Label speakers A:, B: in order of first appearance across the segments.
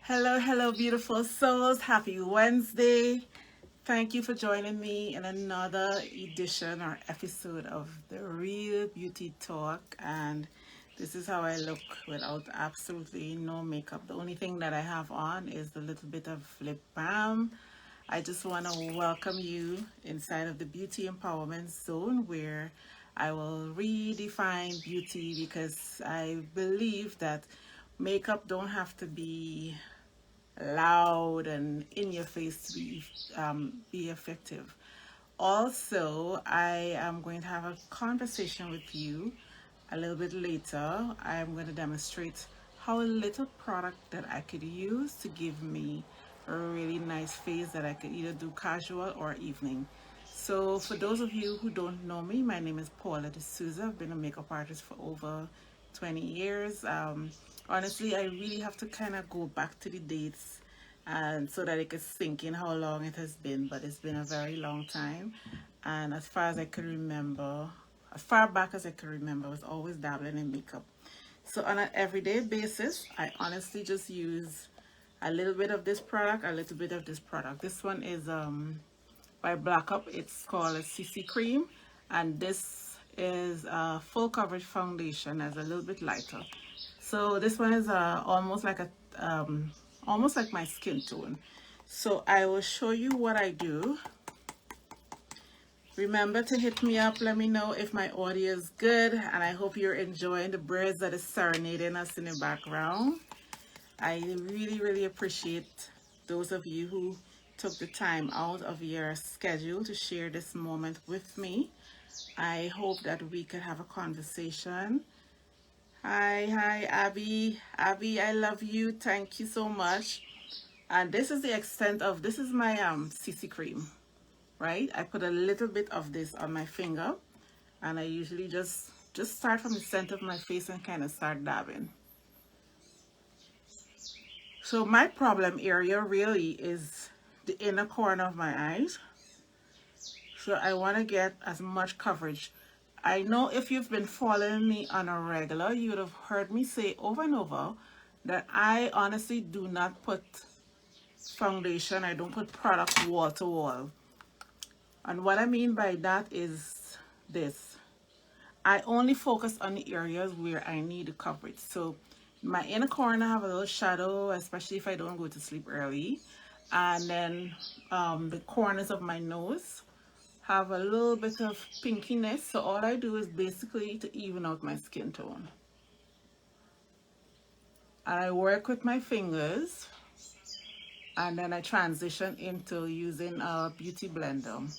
A: Hello, hello, beautiful souls. Happy Wednesday. Thank you for joining me in another edition or episode of the Real Beauty Talk. And this is how I look without absolutely no makeup. The only thing that I have on is the little bit of lip balm. I just want to welcome you inside of the Beauty Empowerment Zone where I will redefine beauty because I believe that makeup don't have to be loud and in your face to be effective. Also, I am going to have a conversation with you a little bit later. I am going to demonstrate how a little product that I could use to give me a really nice face that I could either do casual or evening. So for those of you who don't know me, my name is Paula D'Souza. I've been a makeup artist for over 20 years. Honestly, I really have to kind of go back to the dates and so that it could sink in how long it has been, but it's been a very long time. And as far as I can remember, as far back as I can remember, I was always dabbling in makeup. So on an everyday basis, I honestly just use a little bit of this product, a little bit of this product. This one is by Black Up. It's called a CC cream, and this is a full coverage foundation as a little bit lighter. So this one is almost like my skin tone. So I will show you what I do. Remember to hit me up, let me know if my audio is good, and I hope you're enjoying the birds that is serenading us in the background. I really appreciate those of you who took the time out of your schedule to share this moment with me. I hope that we could have a conversation. Hi, Abby. Abby, I love you. Thank you so much. And this is the extent of, this is my CC cream, right? I put a little bit of this on my finger, and I usually just start from the center of my face and kind of start dabbing. So my problem area really is the inner corner of my eyes. So I want to get as much coverage. I know if you've been following me on a regular, you would have heard me say over and over that I honestly do not put foundation, I don't put product wall to wall. And what I mean by that is this. I only focus on the areas where I need the coverage. So my inner corner have a little shadow, especially if I don't go to sleep early. And then the corners of my nose have a little bit of pinkiness. So all I do is basically to even out my skin tone. And I work with my fingers, and then I transition into using a beauty blender.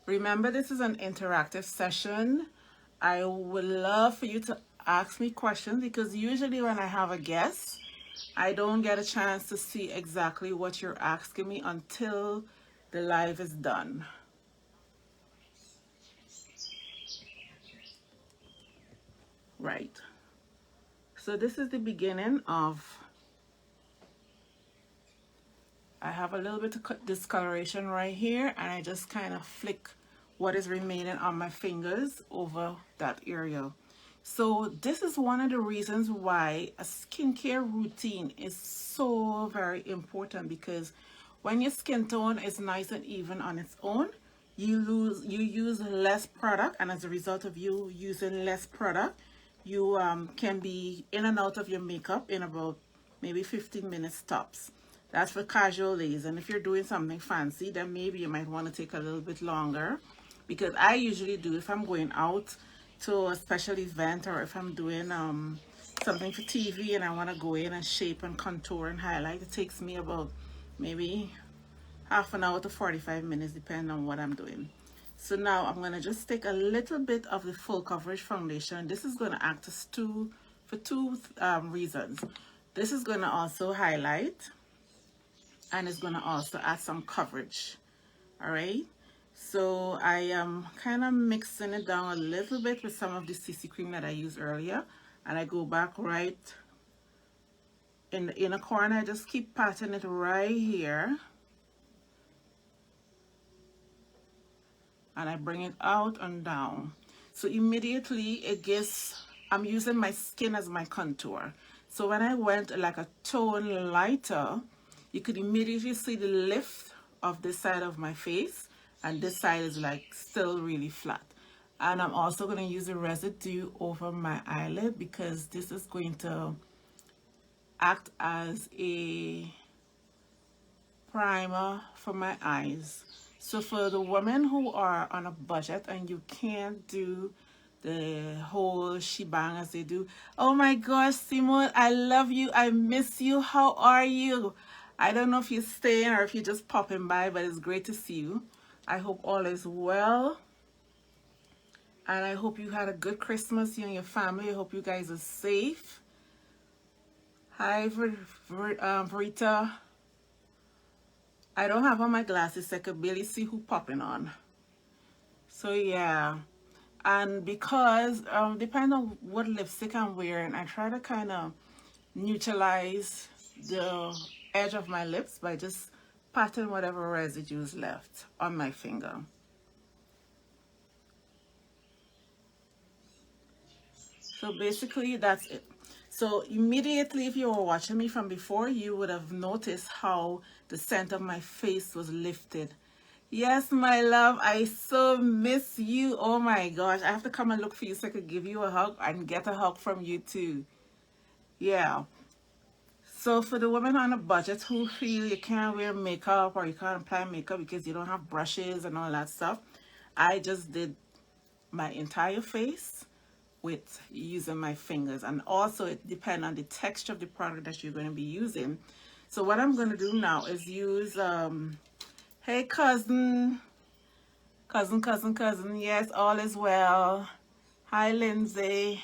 A: Remember, this is an interactive session. I would love for you to ask me questions because usually when I have a guest, I don't get a chance to see exactly what you're asking me until the live is done. Right. So this is the beginning of, I have a little bit of discoloration right here, and I just kind of flick what is remaining on my fingers over that area. So this is one of the reasons why a skincare routine is so very important, because when your skin tone is nice and even on its own, you use less product, and as a result of you using less product, you can be in and out of your makeup in about maybe 15 minutes tops. That's for casual days. And if you're doing something fancy, then maybe you might want to take a little bit longer, because I usually do, if I'm going out to a special event, or if I'm doing something for TV and I want to go in and shape and contour and highlight, it takes me about maybe half an hour to 45 minutes depending on what I'm doing. So now I'm going to just take a little bit of the full coverage foundation. This is going to act as two reasons. This is going to also highlight, and it's going to also add some coverage. All right. So I am kind of mixing it down a little bit with some of the CC cream that I used earlier. And I go back right in the inner corner. I just keep patting it right here. And I bring it out and down. So immediately it gives, I'm using my skin as my contour. So when I went like a tone lighter, you could immediately see the lift of this side of my face, and this side is like still really flat. And I'm also going to use a residue over my eyelid because this is going to act as a primer for my eyes. So for the women who are on a budget and you can't do the whole shebang as they do, oh my gosh, Simone, I love you, I miss you, how are you? I don't know if you're staying or if you're just popping by, but it's great to see you. I hope all is well, and I hope you had a good Christmas, you and your family. I hope you guys are safe. Hi, Verita. I don't have on my glasses, so I could barely see who popping on. So yeah, and because depending on what lipstick I'm wearing, I try to kind of neutralize the edge of my lips by just patting whatever residues left on my finger. So basically that's it. So immediately, if you were watching me from before, you would have noticed how the scent of my face was lifted. Yes, my love, I so miss you. Oh my gosh, I have to come and look for you so I could give you a hug and get a hug from you too. Yeah. So for the women on a budget who feel you can't wear makeup or you can't apply makeup because you don't have brushes and all that stuff, I just did my entire face with using my fingers. And also it depends on the texture of the product that you're going to be using. So what I'm going to do now is use hey cousin, yes, all is well. Hi Lindsay,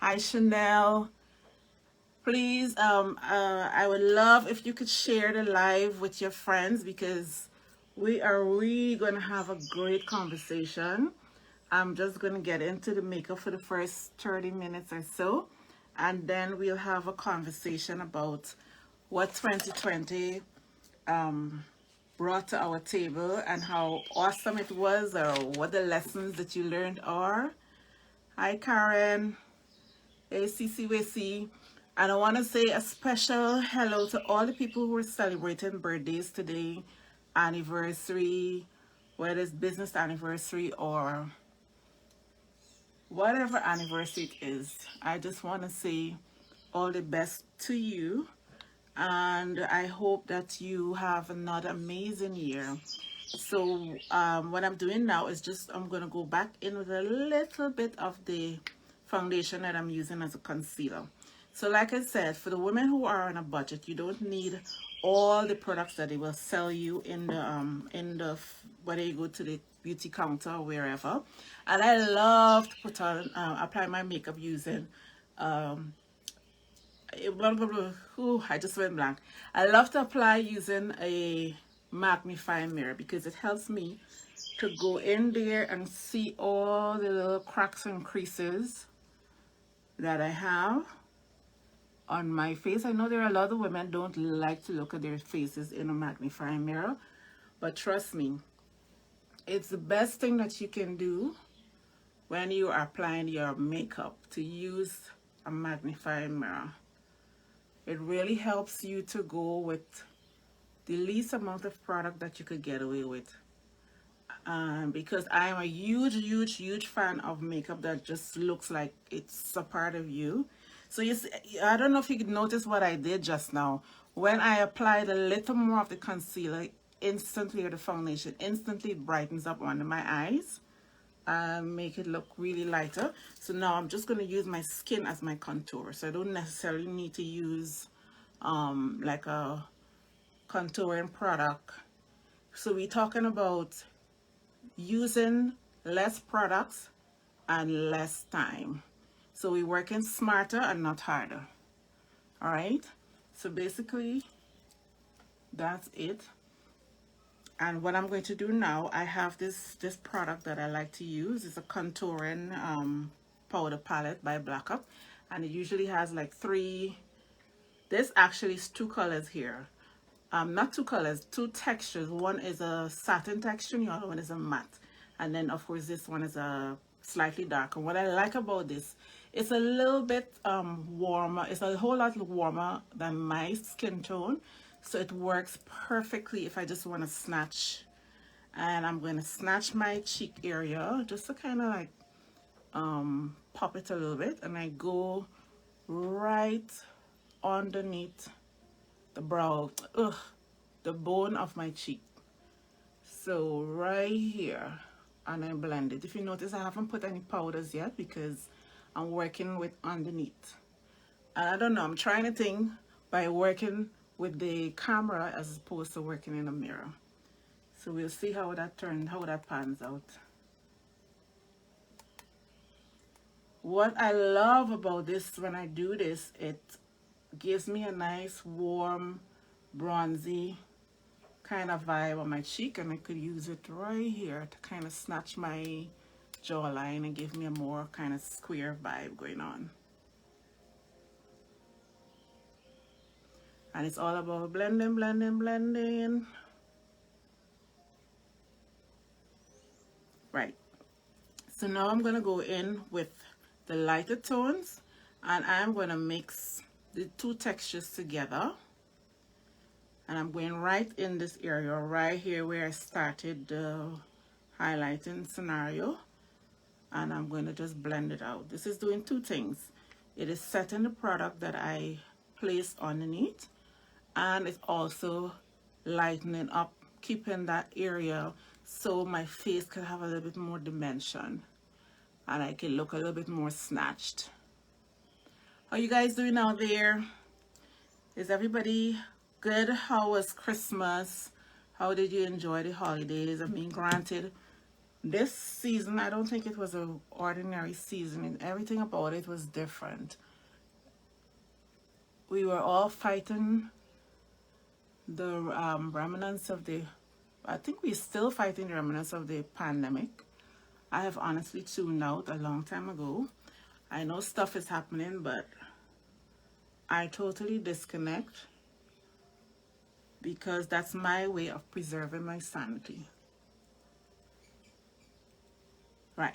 A: hi Chanel. Please, I would love if you could share the live with your friends because we are really going to have a great conversation. I'm just going to get into the makeup for the first 30 minutes or so, and then we'll have a conversation about what 2020 brought to our table and how awesome it was, or what the lessons that you learned are. Hi Karen, ACCWC. And I want to say a special hello to all the people who are celebrating birthdays today, anniversary, whether it's business anniversary or whatever anniversary it is. I just want to say all the best to you, and I hope that you have another amazing year. So what I'm doing now is just I'm going to go back in with a little bit of the foundation that I'm using as a concealer. So like I said, for the women who are on a budget, you don't need all the products that they will sell you in the whether you go to the beauty counter or wherever. And I love to put on apply my makeup using I just went blank. I love to apply using a magnifying mirror because it helps me to go in there and see all the little cracks and creases that I have on my face. I know there are a lot of women don't like to look at their faces in a magnifying mirror, but trust me, it's the best thing that you can do when you are applying your makeup, to use a magnifying mirror. It really helps you to go with the least amount of product that you could get away with. Because I am a huge fan of makeup that just looks like it's a part of you. So you see, I don't know if you could notice what I did just now. When I applied a little more of the concealer, instantly, or the foundation, instantly brightens up under my eyes and make it look really lighter. So now I'm just going to use my skin as my contour. So I don't necessarily need to use like a contouring product. So we're talking about using less products and less time. So we're working smarter and not harder. All right. So basically, that's it. And what I'm going to do now, I have this product that I like to use. It's a contouring powder palette by Black Up, and it usually has like three. This actually is two colors here. Not two colors, two textures. One is a satin texture and the other one is a matte. And then of course this one is a slightly darker. What I like about this, it's a little bit warmer. It's a whole lot warmer than my skin tone. So it works perfectly if I just want to snatch. And I'm going to snatch my cheek area just to kind of like pop it a little bit. And I go right underneath the brow, the bone of my cheek. So right here, and I blend it. If you notice, I haven't put any powders yet because I'm working with underneath. And I don't know, I'm trying a thing by working with the camera as opposed to working in a mirror. So we'll see how that pans out. What I love about this, when I do this, it gives me a nice warm bronzy kind of vibe on my cheek, and I could use it right here to kind of snatch my jawline and give me a more kind of square vibe going on. And it's all about blending, blending, blending. Right. So now I'm going to go in with the lighter tones, and I'm going to mix the two textures together. And I'm going right in this area right here where I started the highlighting scenario, and I'm going to just blend it out. This is doing two things. It is setting the product that I placed underneath, and it's also lightening up, keeping that area so my face can have a little bit more dimension and I can look a little bit more snatched. How you guys doing out there? Is everybody good? How was Christmas? How did you enjoy the holidays? I mean, granted, this season, I don't think it was an ordinary season, and everything about it was different. We were all fighting the remnants of the, I think we're still fighting the remnants of the pandemic. I have honestly tuned out a long time ago. I know stuff is happening, but I totally disconnect because that's my way of preserving my sanity. Right.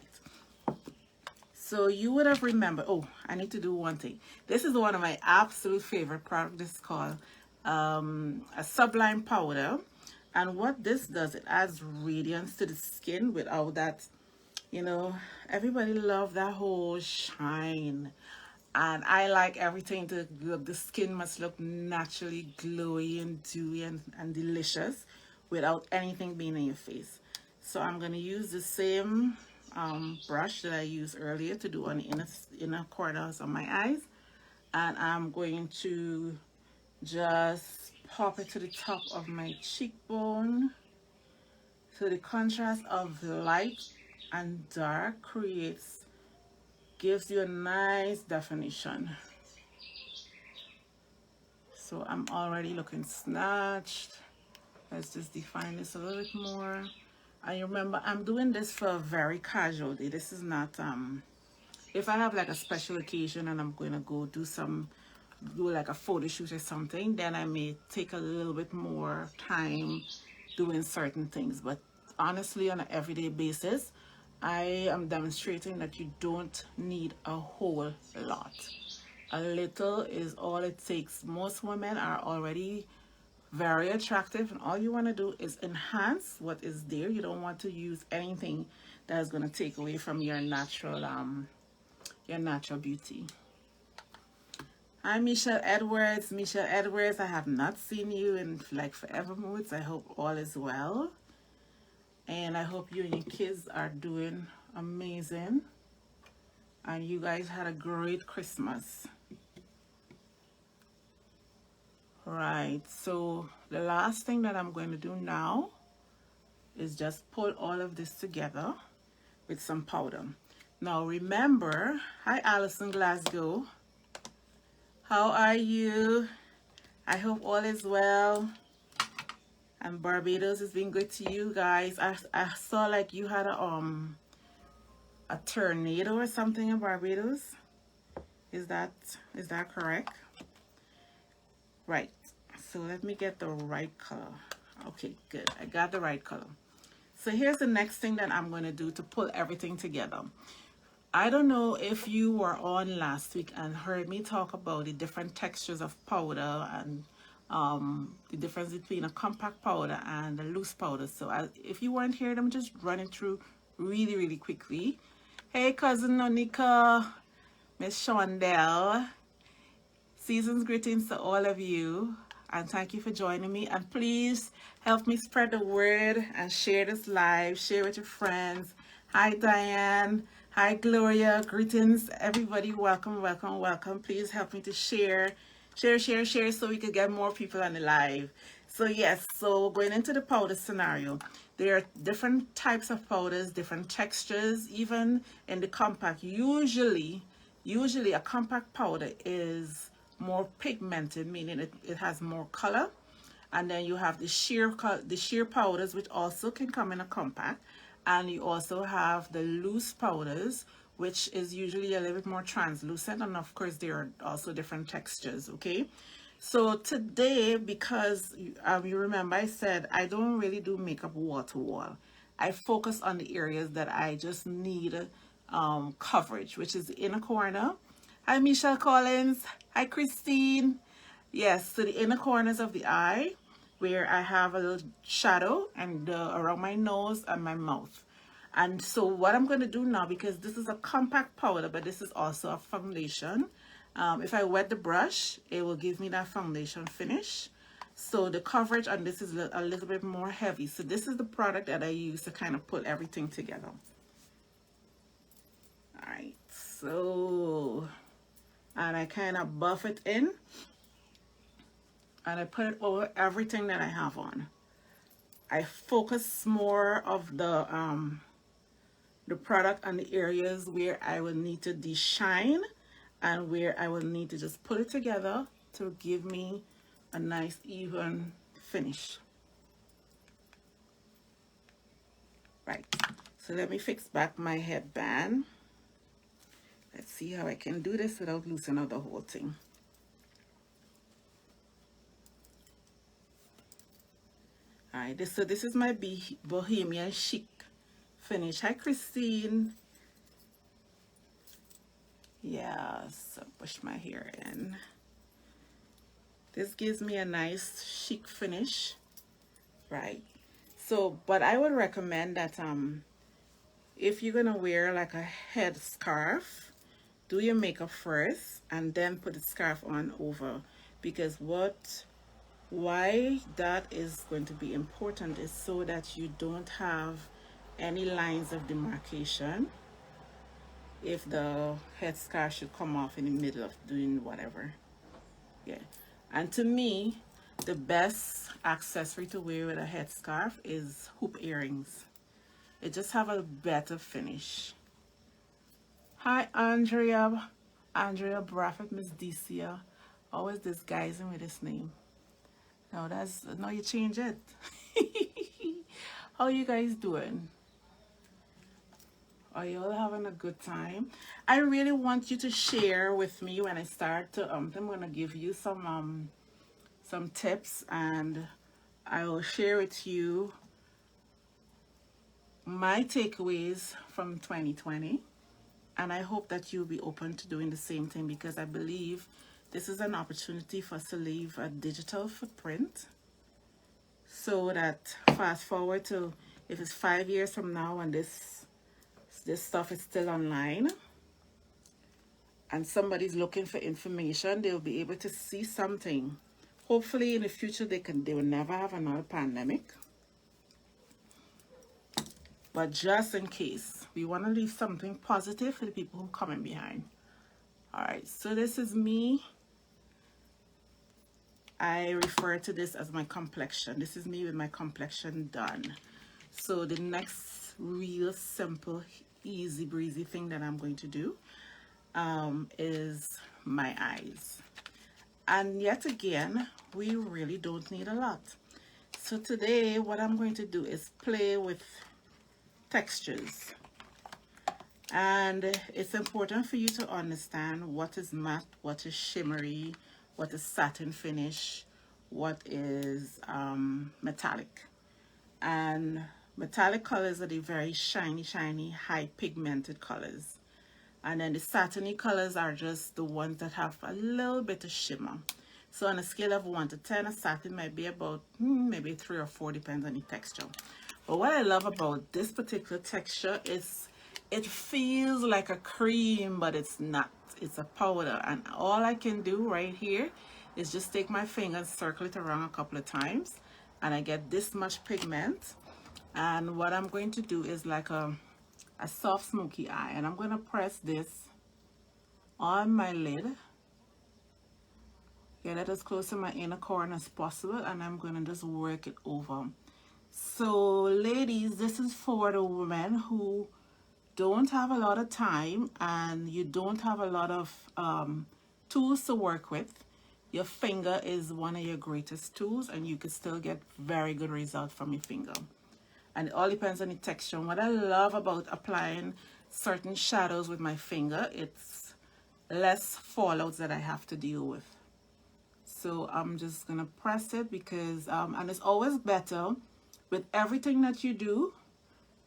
A: So you would have remembered, oh, I need to do one thing. This is one of my absolute favorite products. This is called a sublime powder. And what this does, it adds radiance to the skin without that, you know, everybody love that whole shine. And I like everything to look, the skin must look naturally glowy and dewy and delicious without anything being in your face. So I'm going to use the same brush that I used earlier to do on the inner corners of my eyes. And I'm going to just pop it to the top of my cheekbone. So the contrast of light and dark gives you a nice definition. So I'm already looking snatched. Let's just define this a little bit more. And remember, I'm doing this for a very casual day. This is not, if I have like a special occasion and I'm going to go do like a photo shoot or something, then I may take a little bit more time doing certain things. But honestly, on an everyday basis, I am demonstrating that you don't need a whole lot. A little is all it takes. Most women are already very attractive, and all you want to do is enhance what is there. You don't want to use anything that is going to take away from your natural beauty. Hi, Michelle Edwards. Michelle Edwards, I have not seen you in like forever moods. I hope all is well. And I hope you and your kids are doing amazing. And you guys had a great Christmas. Right, so the last thing that I'm going to do now is just pull all of this together with some powder. Now remember, hi Alison Glasgow. How are you? I hope all is well. And Barbados has been good to you guys. I saw like you had a tornado or something in Barbados. Is that correct? Right. So let me get the right color. Okay, good. I got the right color. So here's the next thing that I'm going to do to pull everything together. I don't know if you were on last week and heard me talk about the different textures of powder and the difference between a compact powder and a loose powder. So if you weren't here, I'm just running through really, really quickly. Hey, cousin Onika, Miss Shondell. Season's greetings to all of you, and thank you for joining me. And please help me spread the word and share this live. Share with your friends. Hi, Diane. Hi, Gloria. Greetings, everybody. Welcome, welcome, welcome. Please help me to share, so we could get more people on the live. So yes, so going into the powder scenario, there are different types of powders, different textures, even in the compact. Usually a compact powder is more pigmented, meaning it has more color. And then you have the sheer powders, which also can come in a compact. And you also have the loose powders, which is usually a little bit more translucent. And of course, there are also different textures, okay? So today, because you remember I said I don't really do makeup wall to wall. I focus on the areas that I just need coverage, which is the inner corner. Hi, Michelle Collins. Hi, Christine. Yes, so the inner corners of the eye, where I have a little shadow and around my nose and my mouth. And so what I'm going to do now, because this is a compact powder, but this is also a foundation. If I wet the brush, it will give me that foundation finish. So the coverage on this is a little bit more heavy. So this is the product that I use to kind of put everything together. All right, so, and I kind of buff it in. And I put it over everything that I have on. I focus more of the product on the areas where I will need to de-shine and where I will need to just put it together to give me a nice even finish. Right, so let me fix back my headband. Let's see how I can do this without loosening out the whole thing. All right, so this is my Bohemian Chic finish. Hi, Christine. Yes, so push my hair in. This gives me a nice chic finish, right? So, but I would recommend that if you're gonna wear like a head scarf, do your makeup first and then put the scarf on over, because why that is going to be important is so that you don't have any lines of demarcation if the headscarf should come off in the middle of doing whatever. Yeah, and to me, the best accessory to wear with a headscarf is hoop earrings. It just have a better finish. Hi, Andrea Braffett, Miss Decia. Always disguising with this name. No, you change it. How you guys doing? Are you all having a good time? I really want you to share with me when I start to I'm gonna give you some tips, and I will share with you my takeaways from 2020, and I hope that you'll be open to doing the same thing, because I believe this is an opportunity for us to leave a digital footprint, so that fast forward to if it's 5 years from now and this stuff is still online and somebody's looking for information, they'll be able to see something. Hopefully in the future they will never have another pandemic. But just in case, we want to leave something positive for the people who are coming behind. All right, so this is me. I refer to this as my complexion. This is me with my complexion done. So the next real simple, easy breezy thing that I'm going to do is my eyes. And yet again, we really don't need a lot. So today what I'm going to do is play with textures. And it's important for you to understand what is matte, what is shimmery, what is satin finish, what is metallic. And Metallic colors are the very shiny, shiny, high pigmented colors. And then the satiny colors are just the ones that have a little bit of shimmer. So on a scale of 1 to 10, a satin might be about maybe 3 or 4, depends on the texture. But what I love about this particular texture is it feels like a cream, but it's not. It's a powder. And all I can do right here is just take my finger and circle it around a couple of times. And I get this much pigment. And what I'm going to do is like a soft smoky eye. And I'm going to press this on my lid. Get it as close to my inner corner as possible. And I'm going to just work it over. So ladies, this is for the women who don't have a lot of time and you don't have a lot of tools to work with. Your finger is one of your greatest tools, and you can still get very good results from your finger. And it all depends on the texture. And what I love about applying certain shadows with my finger, it's less fallouts that I have to deal with. So I'm just gonna press it because and it's always better with everything that you do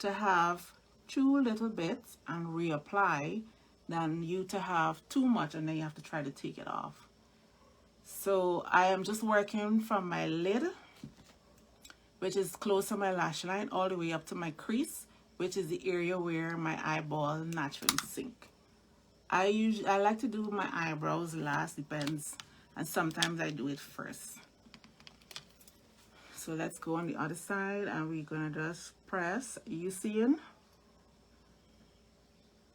A: to have too little bits and reapply than you to have too much and then you have to try to take it off. So I am just working from my lid, which is close to my lash line, all the way up to my crease, which is the area where my eyeball naturally sink. I like to do my eyebrows last, depends, and sometimes I do it first. So let's go on the other side, and we're gonna just press. You seeing?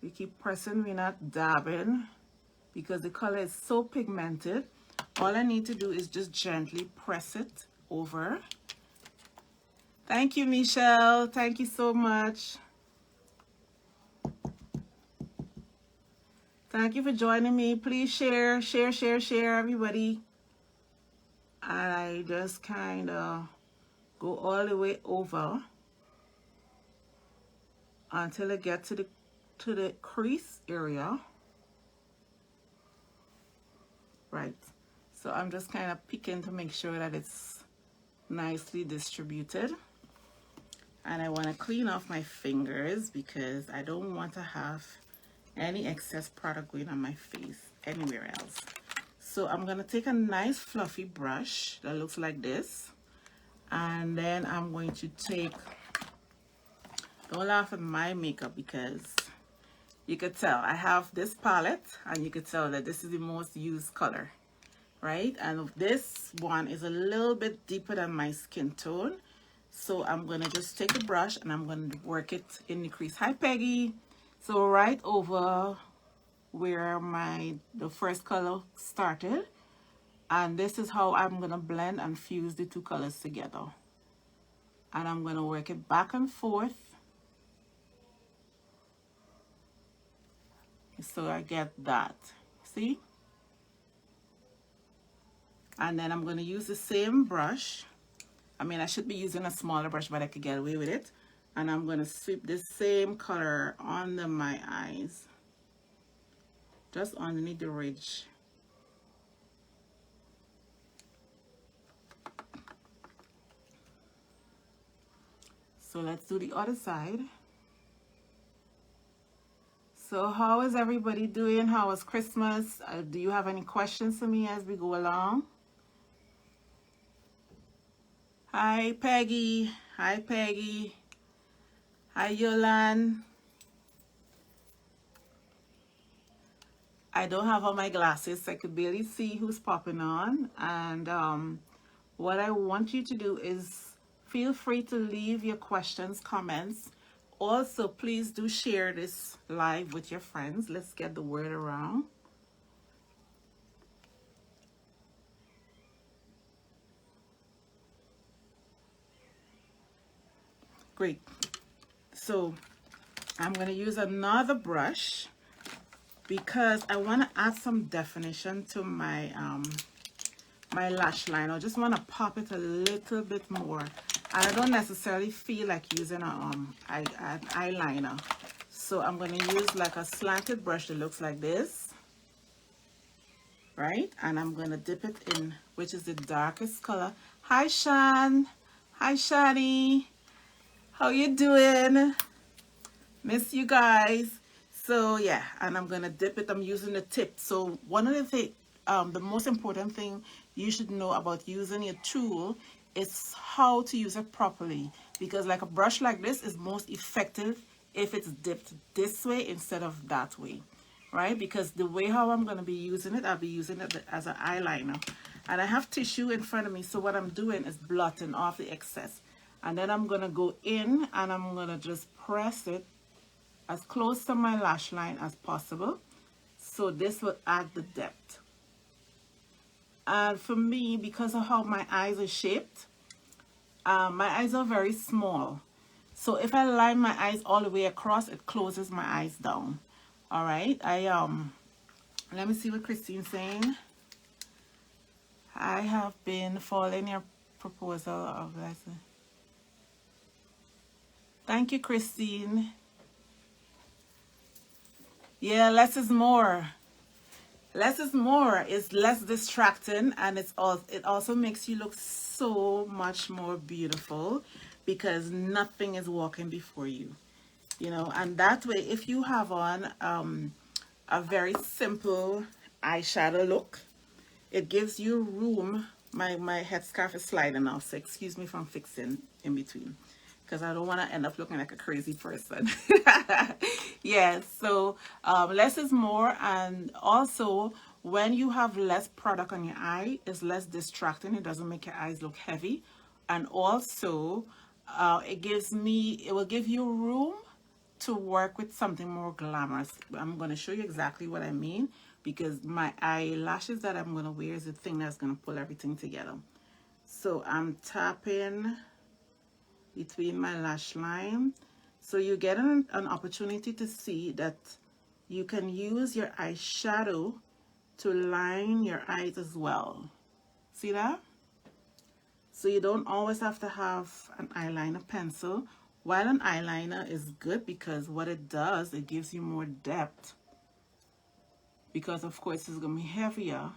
A: We keep pressing, we're not dabbing, because the color is so pigmented. All I need to do is just gently press it over. Thank you, Michelle. Thank you so much. Thank you for joining me. Please share, everybody. And I just kind of go all the way over until I get to the crease area. Right. So I'm just kind of picking to make sure that it's nicely distributed. And I want to clean off my fingers because I don't want to have any excess product going on my face anywhere else. So I'm going to take a nice fluffy brush that looks like this. And then I'm going to take, don't laugh at my makeup because you could tell I have this palette and you could tell that this is the most used color, right? And this one is a little bit deeper than my skin tone. So I'm going to just take a brush and I'm going to work it in the crease. Hi, Peggy. So right over where the first color started. And this is how I'm going to blend and fuse the two colors together. And I'm going to work it back and forth. So I get that. See? And then I'm going to use the same brush. I mean, I should be using a smaller brush, but I could get away with it. And I'm going to sweep this same color under my eyes. Just underneath the ridge. So let's do the other side. So how is everybody doing? How was Christmas? Do you have any questions for me as we go along? Hi, Peggy. Hi, Peggy. Hi, Yolan. I don't have on my glasses, so I could barely see who's popping on. And what I want you to do is feel free to leave your questions, comments. Also, please do share this live with your friends. Let's get the word around. Great. So I'm going to use another brush because I want to add some definition to my my lash line. I just want to pop it a little bit more. And I don't necessarily feel like using an eyeliner. So I'm going to use like a slanted brush that looks like this. Right? And I'm going to dip it in, which is the darkest color. Hi, Shan. Hi, Shani. How you doing? Miss you guys. So yeah, and I'm gonna dip it. I'm using the tip. So one of the thing, the most important thing you should know about using your tool is how to use it properly. Because like a brush like this is most effective if it's dipped this way instead of that way, right? Because the way how I'm gonna be using it, I'll be using it as an eyeliner, and I have tissue in front of me. So what I'm doing is blotting off the excess, and then I'm gonna go in and I'm gonna just press it as close to my lash line as possible. So this will add the depth. And for me, because of how my eyes are shaped, my eyes are very small. So if I line my eyes all the way across, it closes my eyes down. All right. Let me see what Christine's saying. I have been following your proposal of lesson. Thank you, Christine. Yeah, less is more. Less is more. It's less distracting, and it also makes you look so much more beautiful because nothing is walking before you. You know, and that way, if you have on a very simple eyeshadow look, it gives you room. My headscarf is sliding off, so excuse me from fixing in between because I don't want to end up looking like a crazy person. Yes, so less is more, and also when you have less product on your eye, it's less distracting. It doesn't make your eyes look heavy, and also it will give you room to work with something more glamorous. I'm going to show you exactly what I mean because my eyelashes that I'm going to wear is the thing that's going to pull everything together. So I'm tapping between my lash line. So you get an opportunity to see that you can use your eyeshadow to line your eyes as well. See that? So you don't always have to have an eyeliner pencil. While an eyeliner is good because what it does, it gives you more depth. Because of course it's going to be heavier.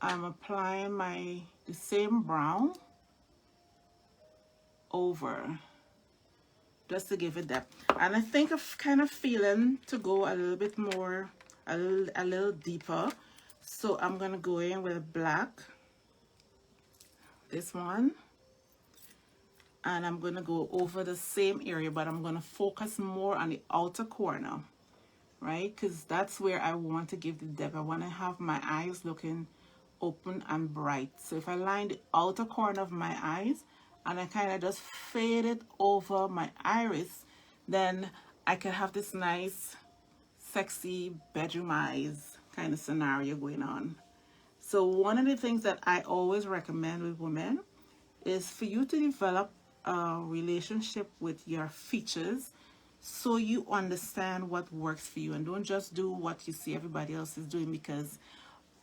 A: I'm applying the same brown over just to give it depth. And I think of kind of feeling to go a little bit more, a little deeper. So I'm going to go in with black. This one. And I'm going to go over the same area, but I'm going to focus more on the outer corner, right? Because that's where I want to give the depth. I want to have my eyes looking open and bright. So if I line the outer corner of my eyes and I kind of just fade it over my iris, then I can have this nice, sexy bedroom eyes kind of scenario going on. So one of the things that I always recommend with women is for you to develop a relationship with your features so you understand what works for you and don't just do what you see everybody else is doing because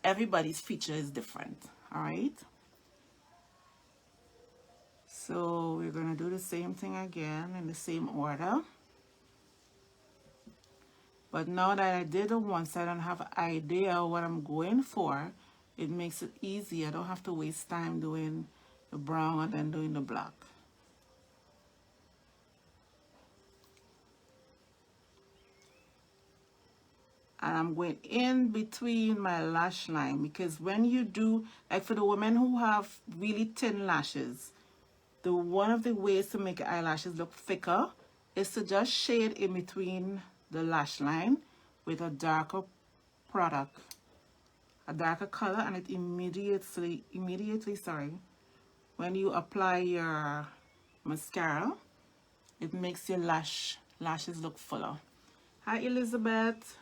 A: everybody's feature is different. All right, so we're going to do the same thing again in the same order, but now that I did it once, I don't have an idea what I'm going for. It makes it easy. I don't have to waste time doing the brown and then doing the black. And I'm going in between my lash line because when you do, like for the women who have really thin lashes, one of the ways to make your eyelashes look thicker is to just shade in between the lash line with a darker product, a darker color, and it immediately, sorry, when you apply your mascara, it makes your lashes look fuller. Hi, Elizabeth.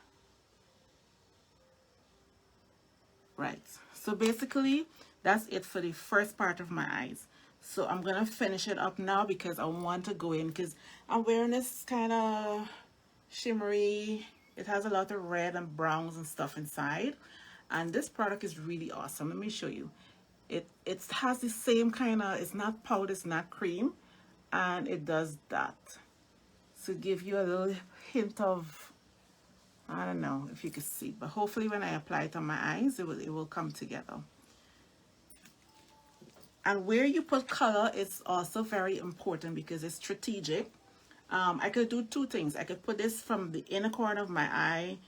A: Right, so basically that's it for the first part of my eyes. So I'm gonna finish it up now because I want to go in because I'm wearing this kind of shimmery, it has a lot of red and browns and stuff inside, and this product is really awesome. Let me show you. It has the same kind of, it's not powder, it's not cream, and it does that to give you a little hint of, I don't know if you can see, but hopefully when I apply it on my eyes, it will come together. And where you put color is also very important because it's strategic. I could do two things. I could put this from the inner corner of my eye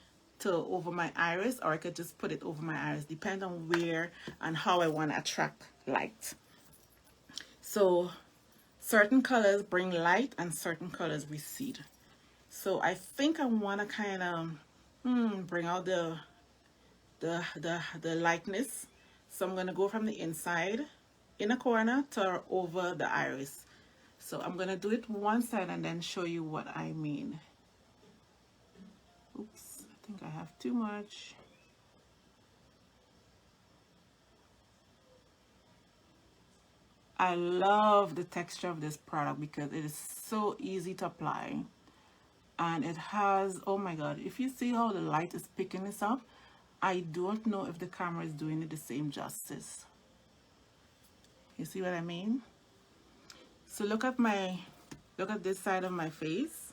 A: to over my iris, or I could just put it over my iris, depending on where and how I want to attract light. So certain colors bring light and certain colors recede. So I think I want to kind of bring out the lightness. So I'm going to go from the inside inner corner to over the iris. So I'm going to do it one side and then show you what I mean. Oops, I think I have too much. I love the texture of this product because it is so easy to apply. And it has, oh my god, if you see how the light is picking this up, I don't know if the camera is doing it the same justice. You see what I mean? So look at this side of my face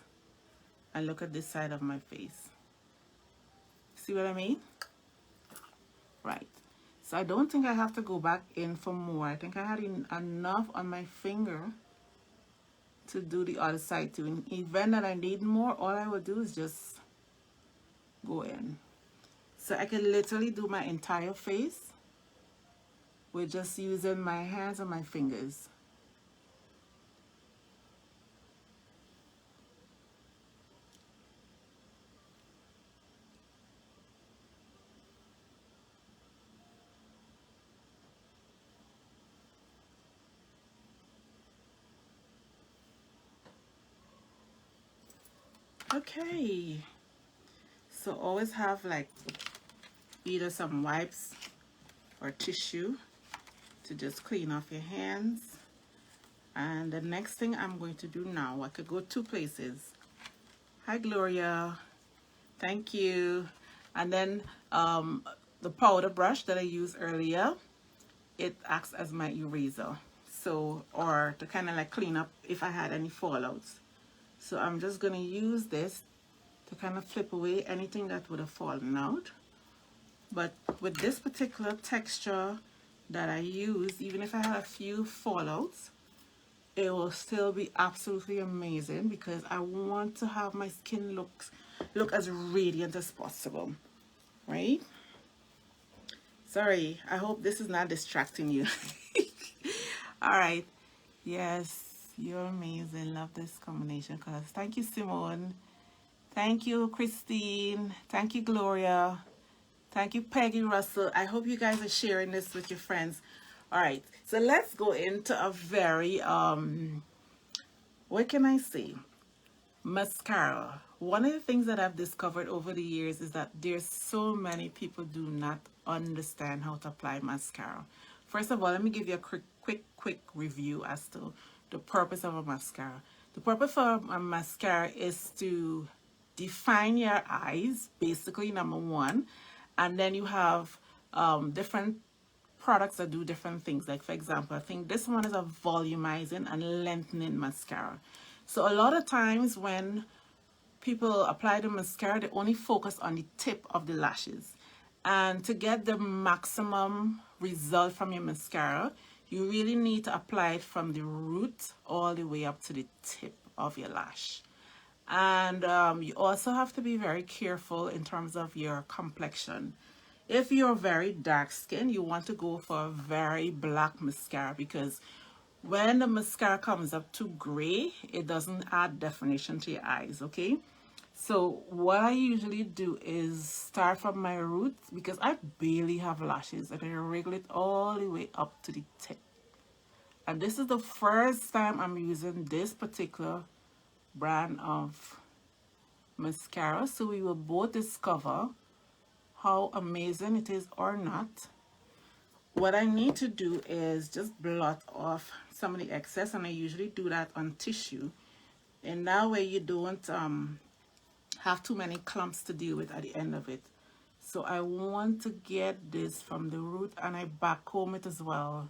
A: and look at this side of my face. See what I mean? Right. So I don't think I have to go back in for more. I think I had enough on my finger to do the other side too. In the event that I need more, all I would do is just go in. So I can literally do my entire face with just using my hands and my fingers. Okay, so always have like either some wipes or tissue to just clean off your hands. And the next thing I'm going to do now, I could go two places. Hi Gloria, thank you. And then the powder brush that I used earlier, it acts as my eraser, so, or to kind of like clean up if I had any fallouts. So I'm just going to use this to kind of flip away anything that would have fallen out. But with this particular texture that I use, even if I had a few fallouts, it will still be absolutely amazing because I want to have my skin look as radiant as possible, right? Sorry, I hope this is not distracting you. All right. Yes, you're amazing. Love this combination colors. Thank you, Simone. Thank you, Christine. Thank you, Gloria. Thank you, Peggy Russell. I hope you guys are sharing this with your friends. All right, so let's go into a very, what can I say? Mascara. One of the things that I've discovered over the years is that there's so many people do not understand how to apply mascara. First of all, let me give you a quick review as to the purpose of a mascara. The purpose of a mascara is to define your eyes, basically, number one, and then you have different products that do different things. Like, for example, I think this one is a volumizing and lengthening mascara. So a lot of times when people apply the mascara, they only focus on the tip of the lashes. And to get the maximum result from your mascara, you really need to apply it from the root all the way up to the tip of your lash. And you also have to be very careful in terms of your complexion. If you're very dark skinned, you want to go for a very black mascara because when the mascara comes up too gray, it doesn't add definition to your eyes, okay? So what I usually do is start from my roots because I barely have lashes. I can wriggle it all the way up to the tip. And this is the first time I'm using this particular brand of mascara. So we will both discover how amazing it is or not. What I need to do is just blot off some of the excess, and I usually do that on tissue. And that way you don't have too many clumps to deal with at the end of it. So I want to get this from the root and I back comb it as well.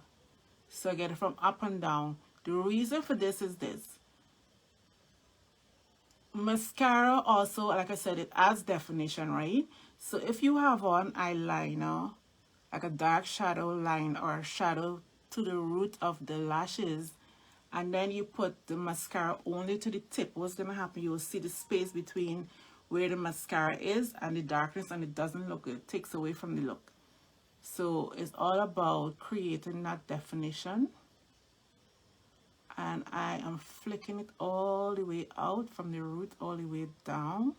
A: So I get it from up and down. The reason for this is this. Mascara also, like I said, it adds definition, right? So if you have on eyeliner, like a dark shadow line or shadow to the root of the lashes, and then you put the mascara only to the tip, what's going to happen, you will see the space between where the mascara is and the darkness, and it doesn't look good. It takes away from the look. So it's all about creating that definition. And I am flicking it all the way out from the root all the way down.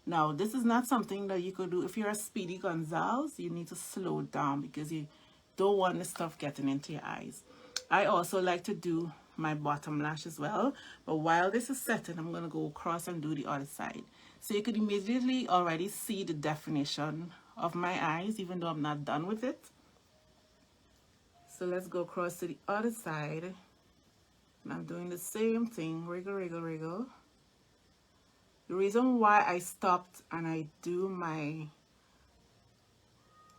A: Now, this is not something that you could do. If you're a Speedy Gonzales, you need to slow down because you don't want the stuff getting into your eyes. I also like to do my bottom lash as well. But while this is setting, I'm going to go across and do the other side. So you could immediately already see the definition of my eyes, even though I'm not done with it. So let's go across to the other side. And I'm doing the same thing, wriggle, wriggle, wriggle. The reason why I stopped and I do my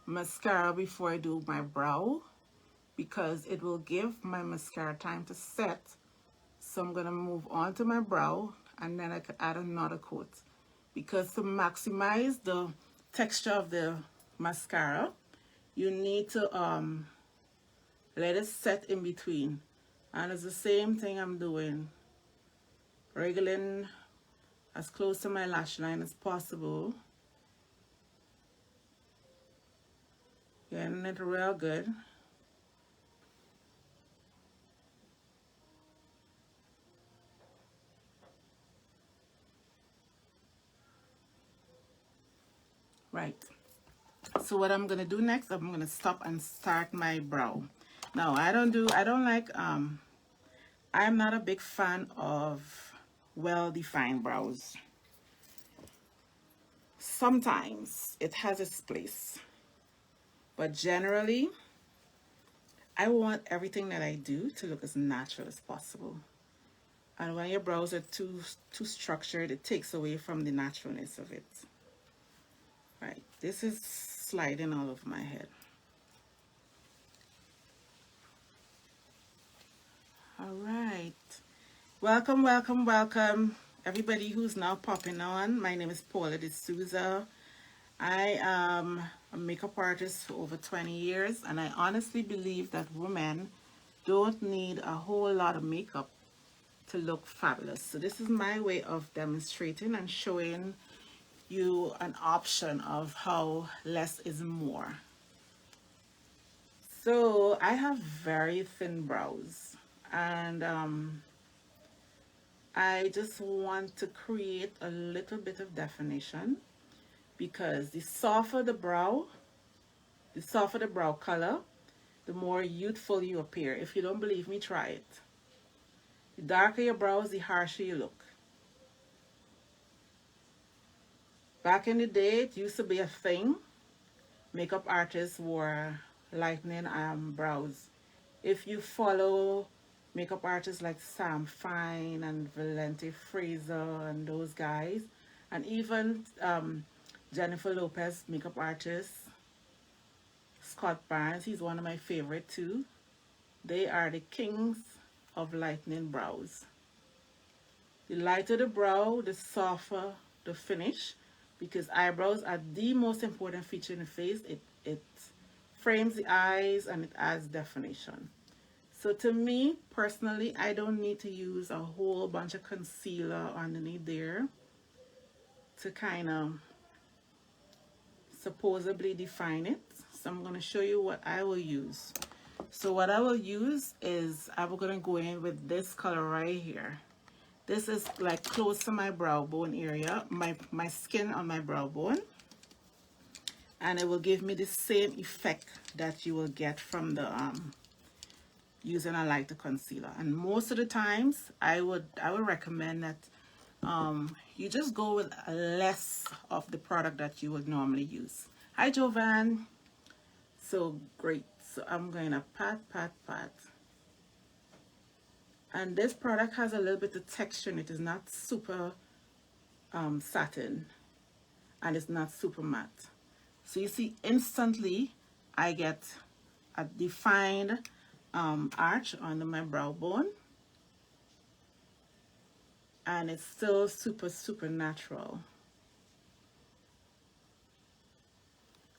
A: mascara before I do my brow, because it will give my mascara time to set. So I'm going to move on to my brow, and then I could add another coat. Because to maximize the texture of the mascara, you need to let it set in between. And it's the same thing I'm doing, wriggling as close to my lash line as possible. Getting it real good. Right. So what I'm gonna do next, I'm gonna stop and start my brow. Now I'm not a big fan of well-defined brows. Sometimes it has its place, but generally I want everything that I do to look as natural as possible. And when your brows are too structured, it takes away from the naturalness of it. Right, this is sliding all over my head. All right, welcome, welcome, welcome, everybody who's now popping on. My name is Paula D'Souza. I am a makeup artist for over 20 years, and I honestly believe that women don't need a whole lot of makeup to look fabulous. So this is my way of demonstrating and showing you an option of how less is more. So I have very thin brows, and I just want to create a little bit of definition, because the softer the brow color, the more youthful you appear. If you don't believe me, try it. The darker your brows, the harsher you look. Back in the day, it used to be a thing. Makeup artists wore lightening brows. If you follow makeup artists like Sam Fine and Valente Fraser and those guys, and even Jennifer Lopez, makeup artist, Scott Barnes, he's one of my favorite too. They are the kings of lightening brows. The lighter the brow, the softer the finish, because eyebrows are the most important feature in the face. It frames the eyes and it adds definition. So to me, personally, I don't need to use a whole bunch of concealer underneath there to kind of supposedly define it. So I'm going to show you what I will use. So what I will use is, I'm going to go in with this color right here. This is like close to my brow bone area, my skin on my brow bone. And it will give me the same effect that you will get from the using a lighter concealer. And most of the times, I would recommend that you just go with less of the product that you would normally use. Hi, Jovan. So great. So I'm going to pat, pat, pat. And this product has a little bit of texture in it. It's not super satin, and it's not super matte. So you see, instantly I get a defined arch under my brow bone, and it's still super, super natural.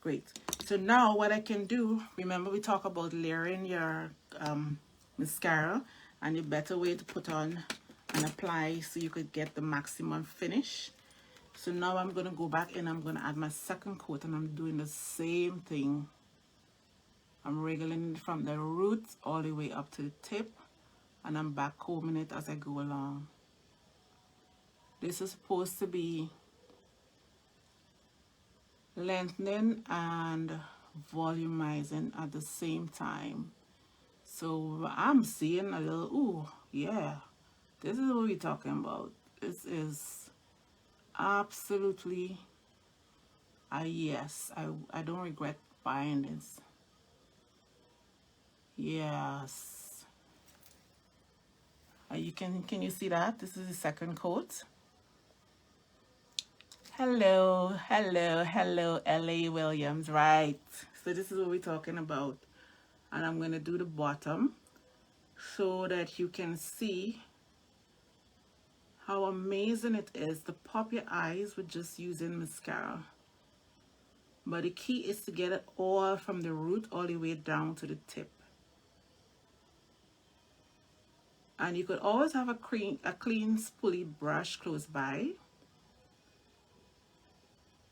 A: Great. So now what I can do, remember we talk about layering your mascara, and the better way to put on and apply so you could get the maximum finish. So now I'm going to go back and I'm going to add my second coat, and I'm doing the same thing. I'm wriggling it from the roots all the way up to the tip, and I'm back combing it as I go along. This is supposed to be lengthening and volumizing at the same time. So I'm seeing a little, ooh, yeah, this is what we're talking about. This is absolutely a yes. I don't regret buying this. Yes. Can you see that? This is the second coat. Hello, hello, hello, LA Williams, right. So this is what we're talking about. And I'm going to do the bottom so that you can see how amazing it is to pop your eyes with just using mascara. But the key is to get it all from the root all the way down to the tip. And you could always have a clean spoolie brush close by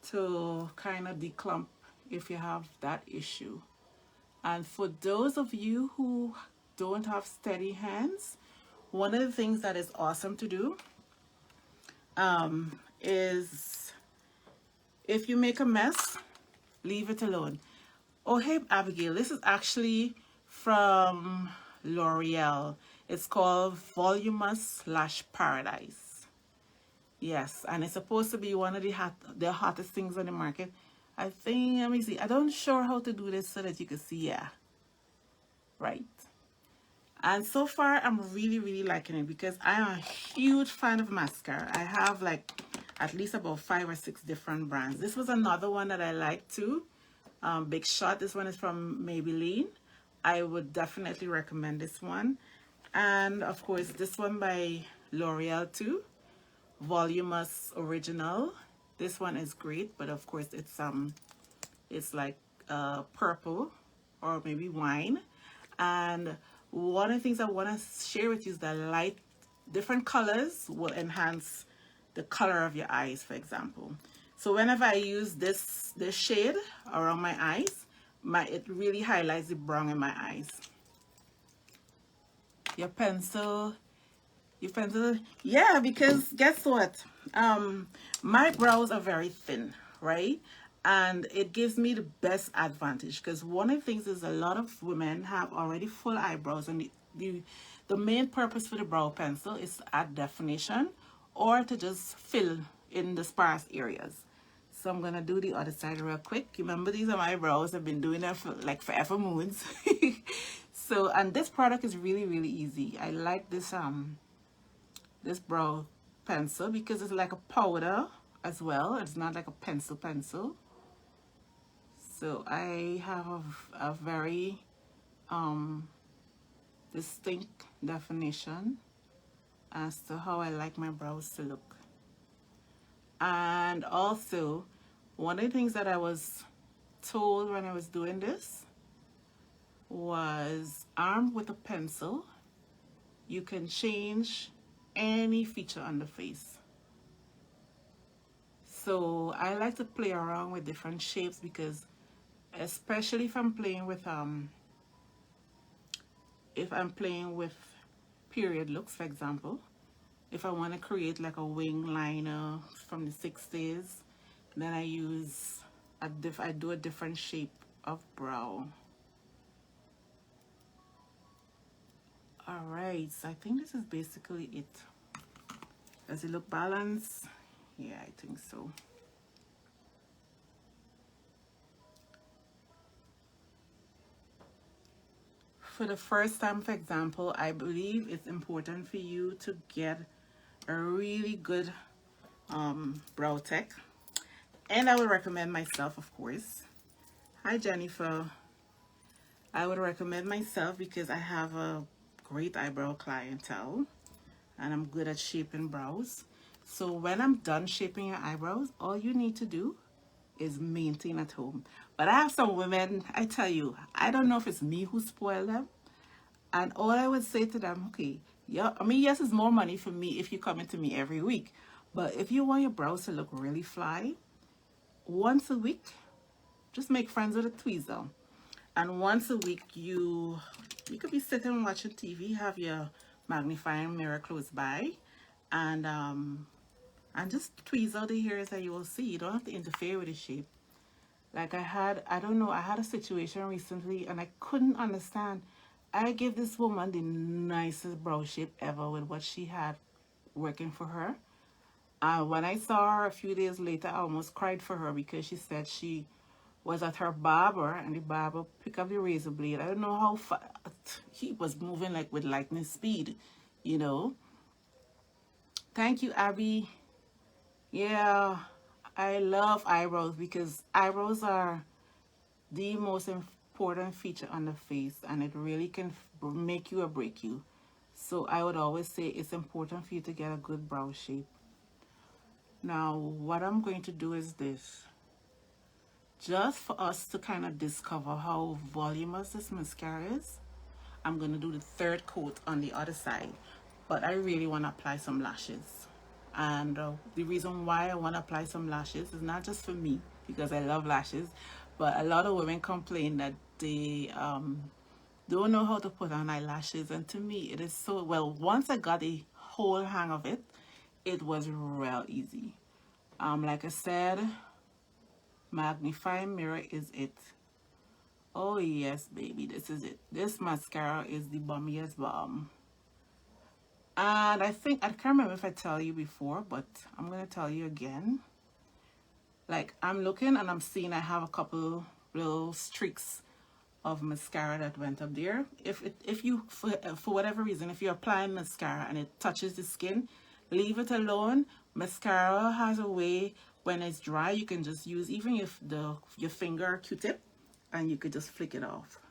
A: to kind of declump if you have that issue. And for those of you who don't have steady hands, one of the things that is awesome to do is if you make a mess, leave it alone. Oh, hey, Abigail, this is actually from L'Oreal. It's called Voluminous Lash Paradise. Yes, and it's supposed to be one of the hottest things on the market. I think, let me see. I don't sure how to do this so that you can see, yeah. Right. And so far, I'm really, really liking it because I am a huge fan of mascara. I have like at least about 5 or 6 different brands. This was another one that I like too. Big Shot. This one is from Maybelline. I would definitely recommend this one. And of course, this one by L'Oreal too. Voluminous Original. This one is great, but of course it's like purple or maybe wine. And one of the things I want to share with you is that different colors will enhance the color of your eyes, for example. So whenever I use this shade around my eyes, it really highlights the brown in my eyes. Your pencil, yeah, because guess what? My brows are very thin, right? And it gives me the best advantage because one of the things is a lot of women have already full eyebrows, and the main purpose for the brow pencil is to add definition or to just fill in the sparse areas. So I'm gonna do the other side real quick. Remember, these are my brows. I've been doing them for like forever moons. So, and this product is really, really easy. I like this this brow pencil because it's like a powder as well. It's not like a pencil. So I have a very distinct definition as to how I like my brows to look. And also, one of the things that I was told when I was doing this was, armed with a pencil, you can change any feature on the face. So I like to play around with different shapes because, especially if I'm playing with period looks, for example, if I want to create like a wing liner from the 60s, then I do a different shape of brow. All right, so I think this is basically it. Does it look balanced? Yeah, I think so. For the first time, for example, I believe it's important for you to get a really good brow tech. And I would recommend myself, of course. Hi, Jennifer. I would recommend myself because I have a great eyebrow clientele and I'm good at shaping brows. So when I'm done shaping your eyebrows, all you need to do is maintained at home. But I have some women, I tell you, I don't know if it's me who spoiled them. And all I would say to them, okay, yeah, I mean, yes, it's more money for me if you come into me every week. But if you want your brows to look really fly, once a week, just make friends with a tweezer. And once a week, you could be sitting watching TV, have your magnifying mirror close by, and just tweeze out the hairs that you will see. You don't have to interfere with the shape. Like I don't know, I had a situation recently and I couldn't understand. I gave this woman the nicest brow shape ever with what she had working for her. When I saw her a few days later, I almost cried for her because she said she was at her barber and the barber picked up the razor blade. I don't know how fast he was moving, like with lightning speed, you know. Thank you, Abby. Yeah, I love eyebrows because eyebrows are the most important feature on the face and it really can make you or break you. So I would always say it's important for you to get a good brow shape. Now, what I'm going to do is this. Just for us to kind of discover how voluminous this mascara is, I'm going to do the third coat on the other side. But I really want to apply some lashes. And the reason why I want to apply some lashes is not just for me, because I love lashes, but a lot of women complain that they don't know how to put on eyelashes. And to me, it is so, well, once I got the whole hang of it, it was real easy. Like I said, magnifying mirror is it. Oh yes, baby, this is it. This mascara is the bummiest bomb. And I think, I can't remember if I tell you before, but I'm going to tell you again. Like, I'm looking and I'm seeing I have a couple little streaks of mascara that went up there. If you, for whatever reason, if you're applying mascara and it touches the skin, leave it alone. Mascara has a way, when it's dry, you can just use even if your finger Q-tip and you could just flick it off.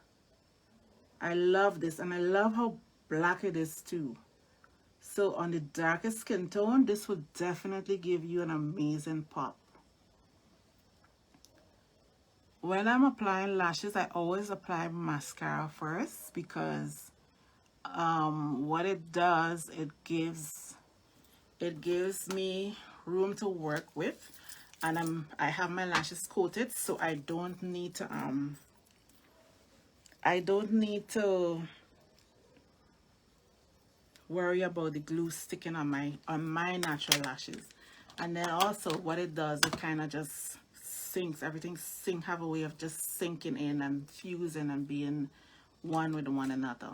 A: I love this and I love how black it is too. So on the darkest skin tone, this would definitely give you an amazing pop. When I'm applying lashes, I always apply mascara first because what it does, it gives me room to work with, and I have my lashes coated, so I don't need to worry about the glue sticking on my natural lashes. And then also what it does, it kind of just sinks, have a way of just sinking in and fusing and being one with one another.